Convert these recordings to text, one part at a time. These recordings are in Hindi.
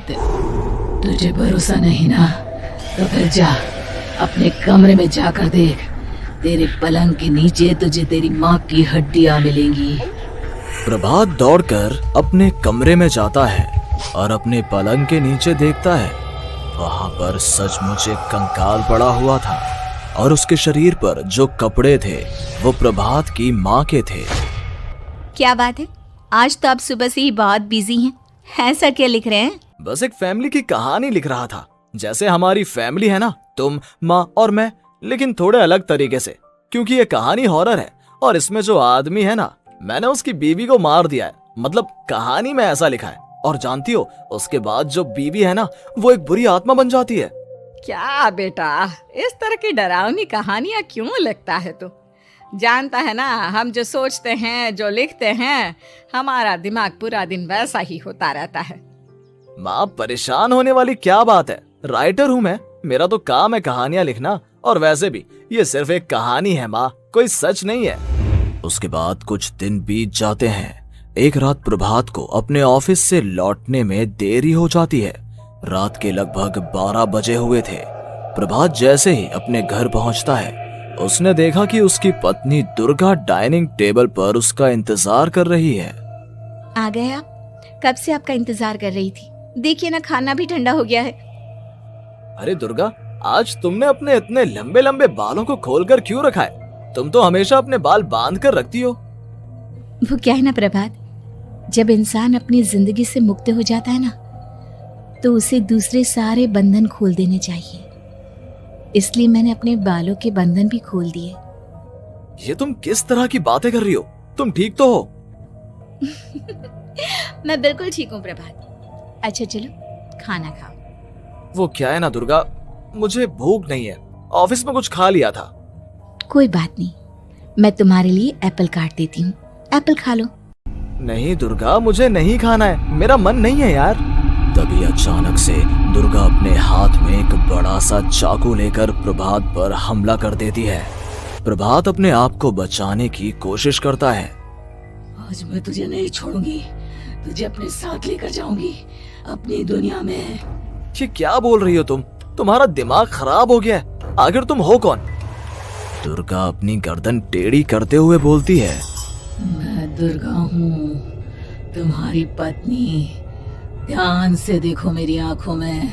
तुझे भरोसा नहीं ना, तो फिर जा अपने कमरे में जाकर देख। तेरे पलंग के नीचे तुझे तेरी माँ की हड्डियां मिलेंगी। प्रभात दौड़कर अपने कमरे में जाता है और अपने पलंग के नीचे देखता है। वहां पर सचमुच एक कंकाल पड़ा हुआ था और उसके शरीर पर जो कपड़े थे वो प्रभात की माँ के थे। क्या बात है, आज तो आप सुबह से ही बहुत बिजी हैं। ऐसा क्या लिख रहे हैं? बस एक फैमिली की कहानी लिख रहा था। जैसे हमारी फैमिली है ना, तुम, माँ और मैं, लेकिन थोड़े अलग तरीके से, क्योंकि ये कहानी हॉरर है और इसमें जो आदमी है ना, मैंने उसकी बीवी को मार दिया है। मतलब कहानी में ऐसा लिखा है। और जानती हो, उसके बाद जो बीवी है ना, वो एक बुरी आत्मा बन जाती है। क्या बेटा, इस तरह की डरावनी कहानियां क्यों लिखता है तू? जानता है ना, हम जो सोचते हैं, जो लिखते हैं, हमारा दिमाग पूरा दिन वैसा ही होता रहता है। माँ, परेशान होने वाली क्या बात है? राइटर हूँ मैं, मेरा तो काम है कहानियां लिखना। और वैसे भी ये सिर्फ एक कहानी है माँ, कोई सच नहीं है। उसके बाद कुछ दिन बीत जाते हैं। एक रात प्रभात को अपने ऑफिस से लौटने में देरी हो जाती है। रात के लगभग 12 बजे हुए थे। प्रभात जैसे ही अपने घर पहुंचता है, उसने देखा कि उसकी पत्नी दुर्गा डाइनिंग टेबल पर उसका इंतजार कर रही है। आ गए आप? कब से आपका इंतजार कर रही थी। देखिए ना, खाना भी ठंडा हो गया है। अरे दुर्गा, आज तुमने अपने इतने लंबे लंबे बालों को खोलकर क्यों रखा है? तुम तो हमेशा अपने बाल बांध कर रखती हो। वो क्या है ना प्रभात, जब इंसान अपनी जिंदगी से मुक्त हो जाता है ना, तो उसे दूसरे सारे बंधन खोल देने चाहिए। इसलिए मैंने अपने बालों के बंधन भी खोल दिए। ये तुम किस तरह की बातें कर रही हो? तुम ठीक तो हो? मैं बिल्कुल ठीक हूँ प्रभात। अच्छा चलो खाना खाओ। वो क्या है ना दुर्गा, मुझे भूख नहीं है। ऑफिस में कुछ खा लिया था। कोई बात नहीं, मैं तुम्हारे लिए एप्पल काट देती हूँ, एप्पल खा लो। नहीं दुर्गा, मुझे नहीं खाना है, मेरा मन नहीं है यार। तभी अचानक से दुर्गा अपने हाथ में एक बड़ा सा चाकू लेकर प्रभात पर हमला कर देती है। प्रभात अपने आप को बचाने की कोशिश करता है। आज मैं तुझे नहीं छोड़ूंगी, तुझे अपने साथ लेकर जाऊंगी अपनी दुनिया में। ये क्या बोल रही हो तुम? तुम्हारा दिमाग खराब हो गया है। आखिर तुम हो कौन? दुर्गा अपनी गर्दन टेढ़ी करते हुए बोलती है। मैं दुर्गा हूँ, तुम्हारी पत्नी। ध्यान से देखो मेरी आंखों में।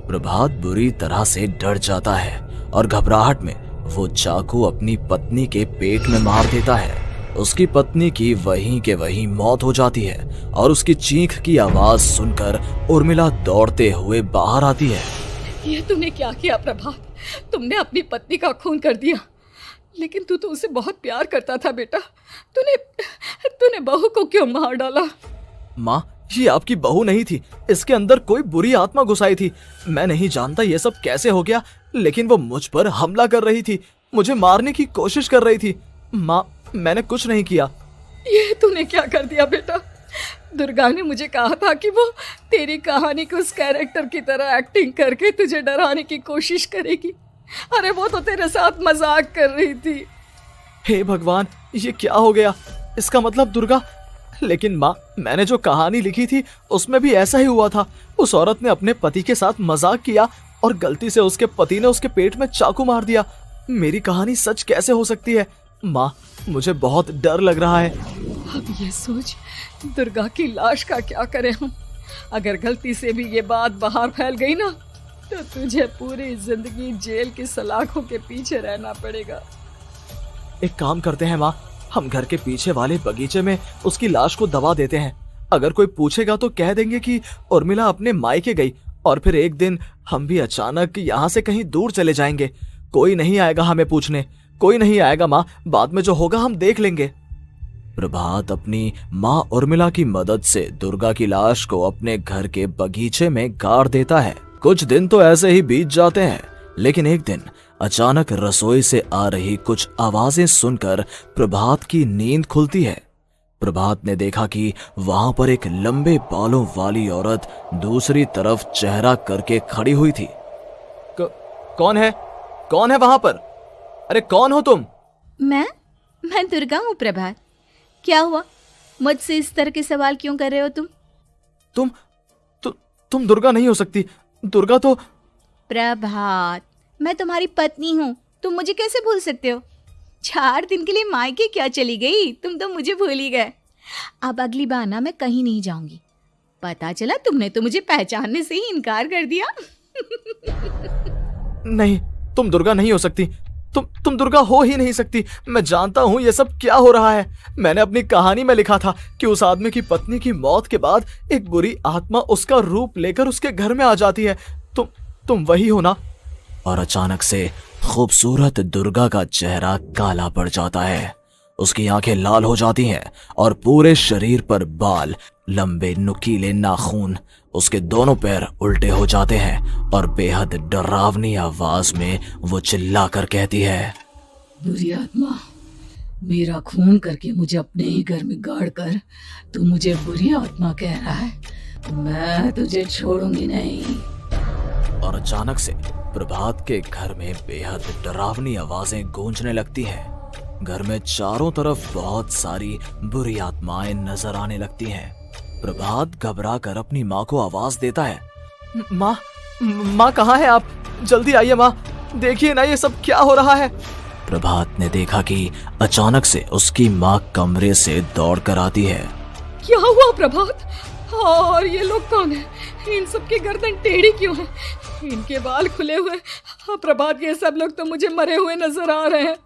प्रभात बुरी तरह से डर जाता है और घबराहट में वो चाकू अपनी पत्नी के पेट में मार देता है। उसकी पत्नी की वहीं के वहीं मौत हो जाती है और उसकी चीख की आवाज सुनकर उर्मिला दौड़ते हुए बाहर आती है। ये तूने क्या किया प्रभात? तुमने अपनी पत्नी का खून कर दिया। लेकिन तू तो उसे बहुत प्यार करता था बेटा। तूने बहू को क्यों मार डाला? माँ, ये आपकी बहू नहीं थी, इसके अंदर कोई बुरी आत्मा घुसाई थी। मैं नहीं जानता ये सब कैसे हो गया, लेकिन वो मुझ पर हमला कर रही थी, मुझे मारने की कोशिश कर रही थी। माँ, मैंने कुछ नहीं किया। ये तूने क्या कर दिया बेटा? दुर्गा ने मुझे कहा था कि वो तेरी कहानी के उस कैरेक्टर की तरह एक्टिंग करके तुझे डराने की कोशिश करेगी। अरे वो तो तेरे साथ मजाक कर रही थी। हे भगवान, ये क्या हो गया? इसका मतलब दुर्गा। लेकिन माँ, मैंने जो कहानी लिखी थी उसमें भी ऐसा ही हुआ था। उस औरत ने अपने पति के साथ मजाक किया और गलती से उसके पति ने उसके पेट में चाकू मार दिया। मेरी कहानी सच कैसे हो सकती है? माँ, मुझे बहुत डर लग रहा है। अब ये सोच, दुर्गा की लाश का क्या करें हम? अगर गलती से भी ये बात बाहर फैल गई ना, तो तुझे पूरी जिंदगी जेल की सलाखों के पीछे रहना पड़ेगा। एक काम करते हैं माँ, हम घर के पीछे वाले बगीचे में उसकी लाश को दबा देते हैं। अगर कोई पूछेगा तो कह देंगे कि उर्मिला अपने मायके गई और फिर एक दिन हम भी अचानक यहाँ से कहीं दूर चले जाएंगे। कोई नहीं आएगा हमें पूछने, कोई नहीं आएगा माँ, बाद में जो होगा हम देख लेंगे। प्रभात अपनी माँ उर्मिला की मदद से दुर्गा की लाश को अपने घर के बगीचे में गाड़ देता है। कुछ दिन तो ऐसे ही बीत जाते हैं, लेकिन एक दिन अचानक रसोई से आ रही कुछ आवाजें सुनकर प्रभात की नींद खुलती है। प्रभात ने देखा कि वहां पर एक लंबे बालों वाली औरत दूसरी तरफ चेहरा करके खड़ी हुई थी। कौन है? कौन है वहां पर? अरे कौन हो तुम? मैं दुर्गा हूँ प्रभात। क्या हुआ? मुझसे इस तरह के सवाल क्यों कर रहे हो तुम? तुम दुर्गा नहीं हो सकती। दुर्गा तो प्रभात, मैं तुम्हारी पत्नी हूँ, तुम मुझे कैसे भूल सकते हो? 4 दिन के लिए मायके क्या चली गई, तुम तो मुझे भूल ही गए। अब अगली बार ना मैं कहीं नहीं जाऊंगी। पता चला तुमने तो मुझे पहचानने से ही इनकार कर दिया। नहीं, तुम दुर्गा नहीं हो सकती। तुम दुर्गा हो ही नहीं सकती। मैं जानता हूँ ये सब क्या हो रहा है। मैंने अपनी कहानी में लिखा था कि उस आदमी की पत्नी की मौत के बाद एक बुरी आत्मा उसका रूप लेकर उसके घर में आ जाती है। तुम वही हो ना? और अचानक से खूबसूरत दुर्गा का चेहरा काला पड़ जाता है। उसकी आंखें लाल हो जाती हैं और पूरे शरीर पर बाल, लंबे नुकीले नाखून, उसके दोनों पैर उल्टे हो जाते हैं और बेहद डरावनी आवाज में वो चिल्लाकर कहती है, बुरी आत्मा, मेरा खून करके मुझे अपने ही घर में गाड़ कर तू मुझे बुरी आत्मा कह रहा है? मैं तुझे छोड़ूंगी नहीं। और अचानक से प्रभात के घर में बेहद डरावनी आवाजें गूंजने लगती हैं। घर में चारों तरफ बहुत सारी बुरी आत्माएं नजर आने लगती हैं। प्रभात घबरा कर अपनी माँ को आवाज देता है, माँ कहाँ है आप? जल्दी आइए माँ, देखिए ना ये सब क्या हो रहा है। प्रभात ने देखा कि अचानक से उसकी माँ कमरे से दौड़ कर आती है। क्या हुआ प्रभात? और ये लोग कौन है? इन सब की गर्दन टेढ़ी क्यों है? इनके बाल खुले हुए। हाँ प्रभात, ये सब लोग तो मुझे मरे हुए नजर आ रहे हैं।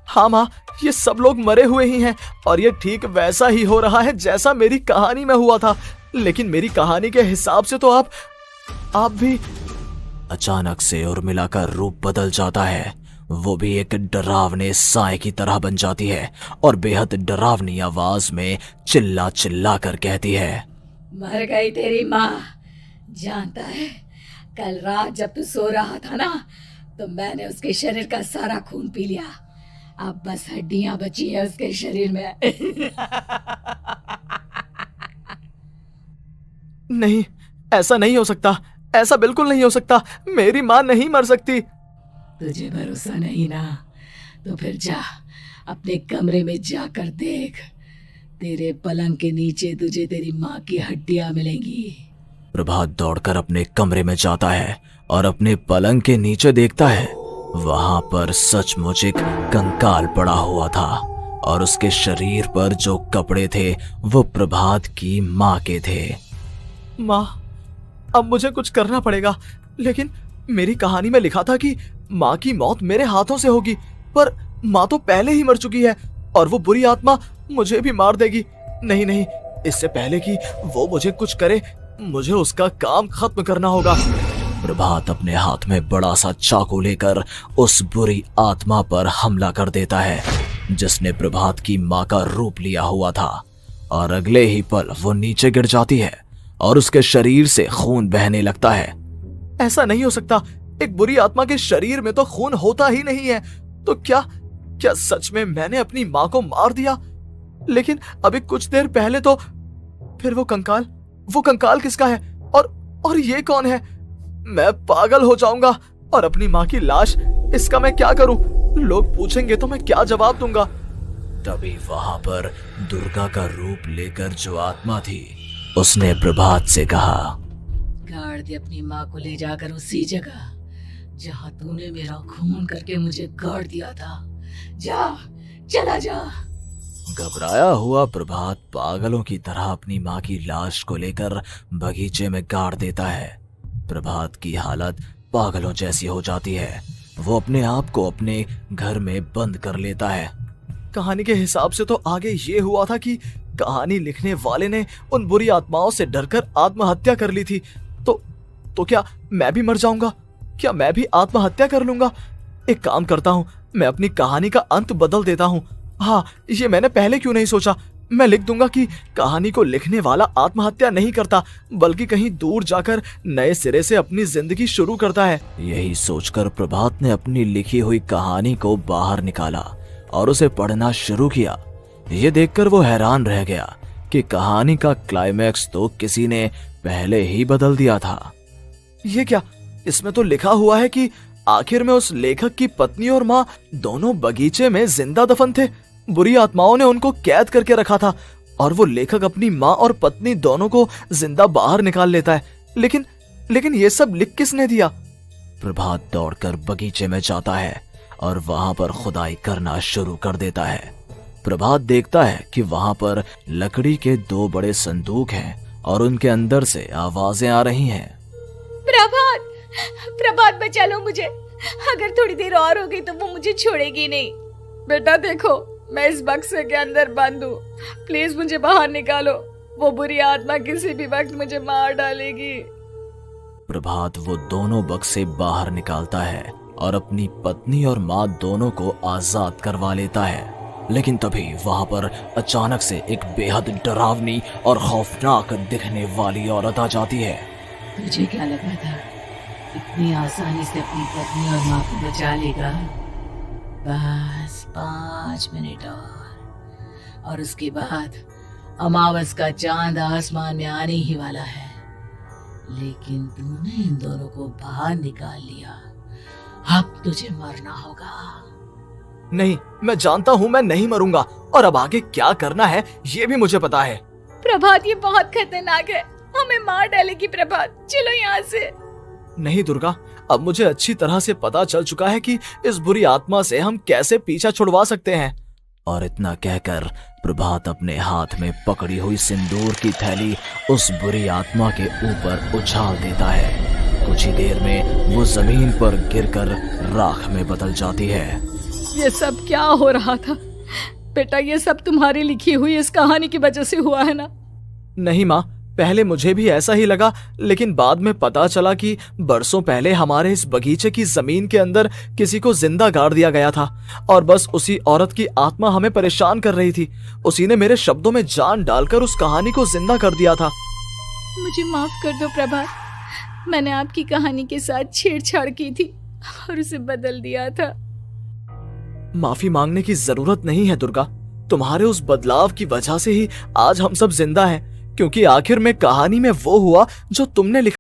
हाँ माँ, ये सब लोग मरे हुए ही हैं और ये ठीक वैसा ही हो रहा है जैसा मेरी कहानी में हुआ था। लेकिन मेरी कहानी के हिसाब से तो आप भी। अचानक से उर्मिला का रूप बदल जाता है। वो भी एक डरावने साए की तरह बन जाती है और बेहद डरावनी आवाज में चिल्ला चिल्ला कर कहती है, मर गई तेरी माँ। जानता है, कल रात जब तू सो रहा था ना, तो मैंने उसके शरीर का सारा खून पी लिया। अब बस हड्डियां बची है उसके शरीर में। नहीं, ऐसा नहीं हो सकता, ऐसा बिल्कुल नहीं हो सकता। मेरी माँ नहीं मर सकती। तुझे भरोसा नहीं ना, तो फिर जा अपने कमरे में जाकर देख। तेरे पलंग के नीचे तुझे तेरी माँ की हड्डियां मिलेंगी। प्रभात दौड़कर अपने कमरे में जाता है और अपने पलंग के नीचे देखता है। वहां पर सचमुच एक कंकाल पड़ा हुआ था और उसके शरीर पर जो कपड़े थे वो प्रभात की माँ के थे। माँ, अब मुझे कुछ करना पड़ेगा। लेकिन मेरी कहानी में लिखा था कि माँ की मौत मेरे हाथों से होगी, पर माँ तो पहले ही मर चुकी है और वो बुरी आत्मा मुझे भी मार देगी। नहीं नहीं, इससे पहले कि वो मुझे कुछ करे, मुझे उसका काम खत्म करना होगा। प्रभात अपने हाथ में बड़ा सा चाकू लेकर उस बुरी आत्मा पर हमला कर देता है जिसने प्रभात की माँ का रूप लिया हुआ था, और अगले ही पल वो नीचे गिर जाती है और उसके शरीर से खून बहने लगता है। ऐसा नहीं हो सकता, एक बुरी आत्मा के शरीर में तो खून होता ही नहीं है। तो क्या सच में मैंने अपनी माँ को मार दिया? लेकिन अभी कुछ देर पहले तो फिर वो कंकाल किसका है? और ये कौन है? मैं पागल हो जाऊंगा। और अपनी माँ की लाश, इसका मैं क्या करूं? लोग पूछेंगे तो मैं क्या जवाब दूंगा? तभी वहां पर दुर्गा का रूप लेकर जो आत्मा थी उसने प्रभात से कहा, गाड़ दे अपनी माँ को ले जाकर उसी जगह जहाँ तूने मेरा खून करके मुझे गाड़ दिया था। जा, चला जा। घबराया हुआ प्रभात पागलों की तरह अपनी माँ की लाश को लेकर बगीचे में गाड़ देता है। प्रभात की हालत पागलों जैसी हो जाती है। वो अपने आप को अपने घर में बंद कर लेता है। कहानी के हिसाब से तो आगे ये हुआ था कि कहानी लिखने वाले ने उन बुरी आत्माओं से डरकर आत्महत्या कर ली थी। तो क्या मैं भी मर जाऊंगा? क्या मैं भी आत्महत्या कर लूंगा? एक काम करता हूँ, मैं अपनी कहानी का अंत बदल देता हूँ। हाँ, ये मैंने पहले क्यों नहीं सोचा। मैं लिख दूंगा कि कहानी को लिखने वाला आत्महत्या नहीं करता, बल्कि कहीं दूर जाकर नए सिरे से अपनी जिंदगी शुरू करता है। यही सोचकर प्रभात ने अपनी लिखी हुई कहानी को बाहर निकाला और उसे पढ़ना शुरू किया। ये देखकर वो हैरान रह गया कि कहानी का क्लाइमैक्स तो किसी ने पहले ही बदल दिया था। ये क्या? इसमें तो लिखा हुआ है कि आखिर में उस लेखक की पत्नी और माँ दोनों बगीचे में जिंदा दफन थे। बुरी आत्माओं ने उनको कैद करके रखा था और वो लेखक अपनी माँ और पत्नी दोनों को जिंदा बाहर निकाल लेता है। लेकिन लेकिन ये सब लिख किसने दिया? प्रभात दौड़कर बगीचे में जाता है और वहां पर खुदाई करना शुरू कर देता है। प्रभात देखता है कि वहां पर लकड़ी के 2 बड़े संदूक हैं और उनके अंदर से आवाजें आ रही हैं। प्रभात, प्रभात बचा लो मुझे, अगर थोड़ी देर और हो गई तो वो मुझे छोड़ेगी नहीं। बेटा देखो, मैं इस बक्से के अंदर बंद हूँ, प्लीज मुझे बाहर निकालो, वो बुरी आत्मा किसी भी वक्त मुझे मार डालेगी। प्रभात वो दोनों बक्से बाहर निकालता है और अपनी पत्नी और माँ दोनों को आजाद करवा लेता है। लेकिन तभी वहां पर अचानक से एक बेहद डरावनी और खौफनाक दिखने वाली औरत आ जाती है। तुझे क्या लगा था इतनी आसानी से अपनी पत्नी और माँ को बचा लेगा? बस 5 मिनट और उसके बाद अमावस का चांद आसमान में आने ही वाला है। लेकिन तूने इन दोनों को बाहर निकाल लिया, अब तुझे मरना होगा। नहीं, मैं जानता हूँ मैं नहीं मरूंगा, और अब आगे क्या करना है ये भी मुझे पता है। प्रभात, ये बहुत खतरनाक है, हमें मार डालेगी। प्रभात, चलो यहाँ से। नहीं दुर्गा, अब मुझे अच्छी तरह से पता चल चुका है कि इस बुरी आत्मा से हम कैसे पीछा छुड़वा सकते हैं। और इतना कहकर प्रभात अपने हाथ में पकड़ी हुई सिंदूर की थैली उस बुरी आत्मा के ऊपर उछाल देता है। कुछ ही देर में वो जमीन पर गिरकर राख में बदल जाती है। ये सब क्या हो रहा था बेटा? ये सब तुम्हारी लिखी हुई इस कहानी की वजह से हुआ है ना? नहीं माँ, पहले मुझे भी ऐसा ही लगा, लेकिन बाद में पता चला कि बरसों पहले हमारे इस बगीचे की जमीन के अंदर किसी को जिंदा गाड़ दिया गया था और बस उसी औरत की आत्मा हमें परेशान कर रही थी। उसी ने मेरे शब्दों में जान डालकर उस कहानी को जिंदा कर दिया था। मुझे माफ कर दो प्रभात, मैंने आपकी कहानी के साथ छेड़छाड़ की थी और उसे बदल दिया था। माफी मांगने की जरूरत नहीं है दुर्गा, तुम्हारे उस बदलाव की वजह से ही आज हम सब जिंदा हैं, क्योंकि आखिर में कहानी में वो हुआ जो तुमने लिखा।